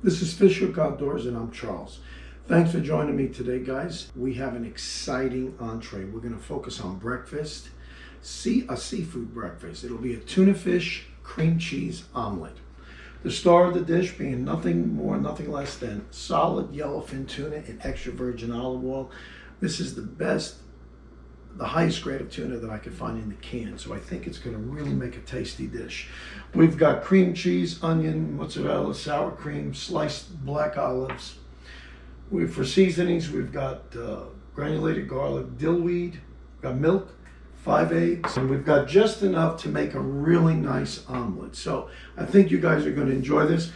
This is Fish Hook Outdoors and I'm Charles. Thanks for joining me today, guys. We have an exciting entree. We're going to focus on breakfast, a seafood breakfast. It'll be a tuna fish cream cheese omelet. The star of the dish being nothing more, nothing less than solid yellowfin tuna in extra virgin olive oil. This is the highest grade of tuna that I could find in the can, so I think it's going to really make a tasty dish. We've got cream cheese, onion, mozzarella, sour cream, sliced black olives. For seasonings, we've got granulated garlic, dill weed, we've got milk, 5 eggs, and we've got just enough to make a really nice omelet. So I think you guys are going to enjoy this.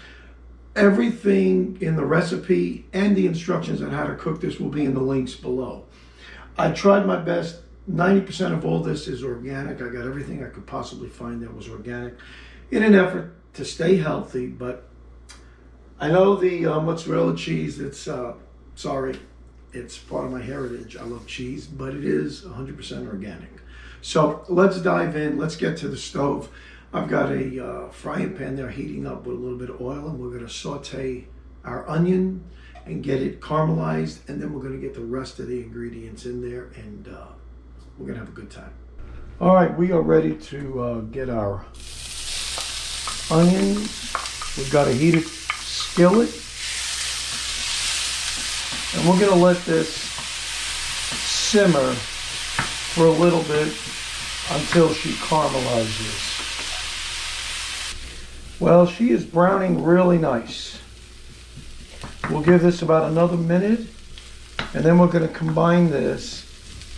Everything in the recipe and the instructions on how to cook this will be in the links below. I tried my best. 90% of all this is organic. I got everything I could possibly find that was organic in an effort to stay healthy. But I know the mozzarella cheese, it's part of my heritage. I love cheese, but it is 100% organic. So let's dive in. Let's get to the stove. I've got a frying pan there heating up with a little bit of oil, and we're going to saute our onion and get it caramelized, and then we're going to get the rest of the ingredients in there, and we're going to have a good time. All right, we are ready to get our onions. We've got a heated skillet, and we're going to let this simmer for a little bit until she caramelizes. Well, she is browning really nice. We'll give this about another minute, and then we're going to combine this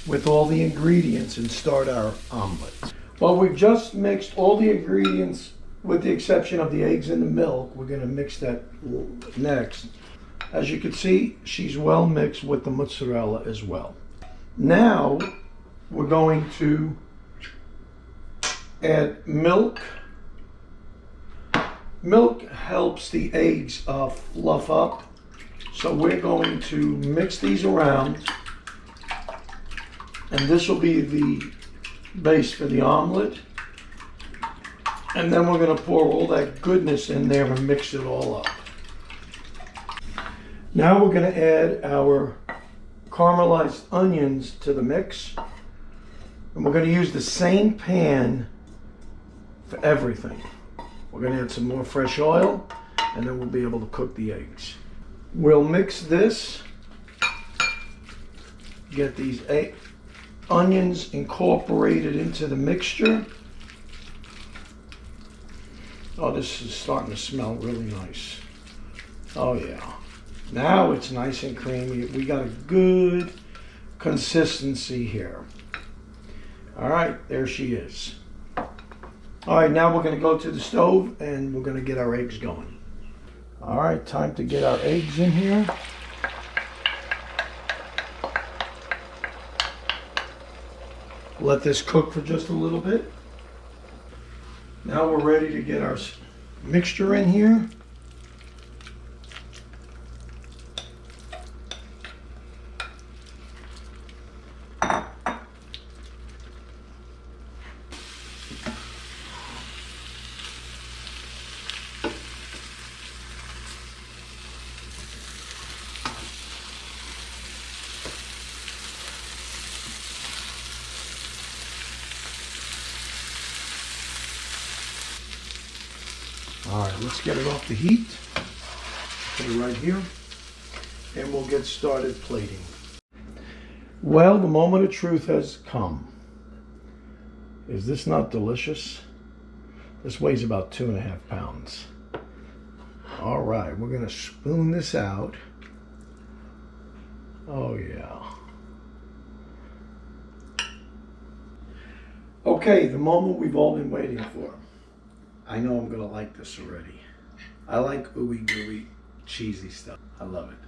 with all the ingredients and start our omelet. Well, we've just mixed all the ingredients with the exception of the eggs and the milk. We're going to mix that next. As you can see, she's well mixed with the mozzarella as well. Now we're going to add milk. Milk helps the eggs fluff up. So we're going to mix these around, and this will be the base for the omelet. And then we're going to pour all that goodness in there and mix it all up. Now we're going to add our caramelized onions to the mix. And we're going to use the same pan for everything. We're going to add some more fresh oil, and then we'll be able to cook the eggs. We'll mix this, get these onions incorporated into the mixture. Oh, this is starting to smell really nice. Oh yeah. Now it's nice and creamy. We got a good consistency here. All right, there she is. All right, now we're going to go to the stove and we're going to get our eggs going. All right, time to get our eggs in here. Let this cook for just a little bit. Now we're ready to get our mixture in here. All right, let's get it off the heat. Put it right here, and we'll get started plating. Well, the moment of truth has come. Is this not delicious? This weighs about 2.5 pounds. All right, we're gonna spoon this out. Oh yeah. Okay, the moment we've all been waiting for. I know I'm gonna like this already. I like ooey gooey, cheesy stuff. I love it.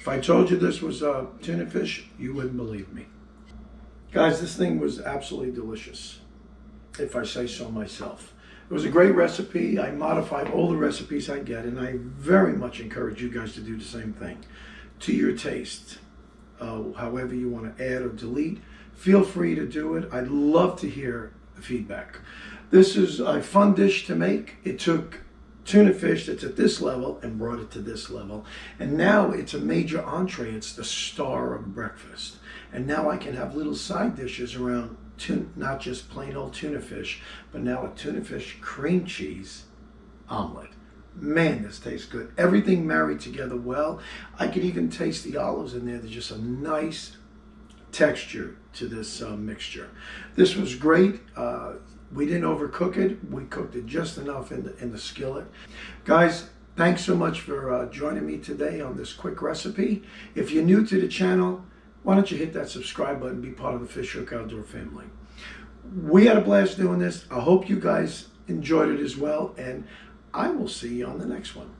If I told you this was tuna fish, you wouldn't believe me. Guys, this thing was absolutely delicious, if I say so myself. It was a great recipe. I modified all the recipes I get, and I very much encourage you guys to do the same thing to your taste. However you want to add or delete. feel free to do it. I'd love to hear the feedback. This is a fun dish to make. It took tuna fish that's at this level and brought it to this level. And now it's a major entree. It's the star of breakfast. And now I can have little side dishes around tuna, not just plain old tuna fish, but now a tuna fish cream cheese omelet. Man, this tastes good. Everything married together well. I could even taste the olives in there. There's just a nice texture to this mixture. This was great. We didn't overcook it. We cooked it just enough in the skillet. Guys, thanks so much for joining me today on this quick recipe. If you're new to the channel, why don't you hit that subscribe button and be part of the Fish Hook Outdoor family. We had a blast doing this. I hope you guys enjoyed it as well, and I will see you on the next one.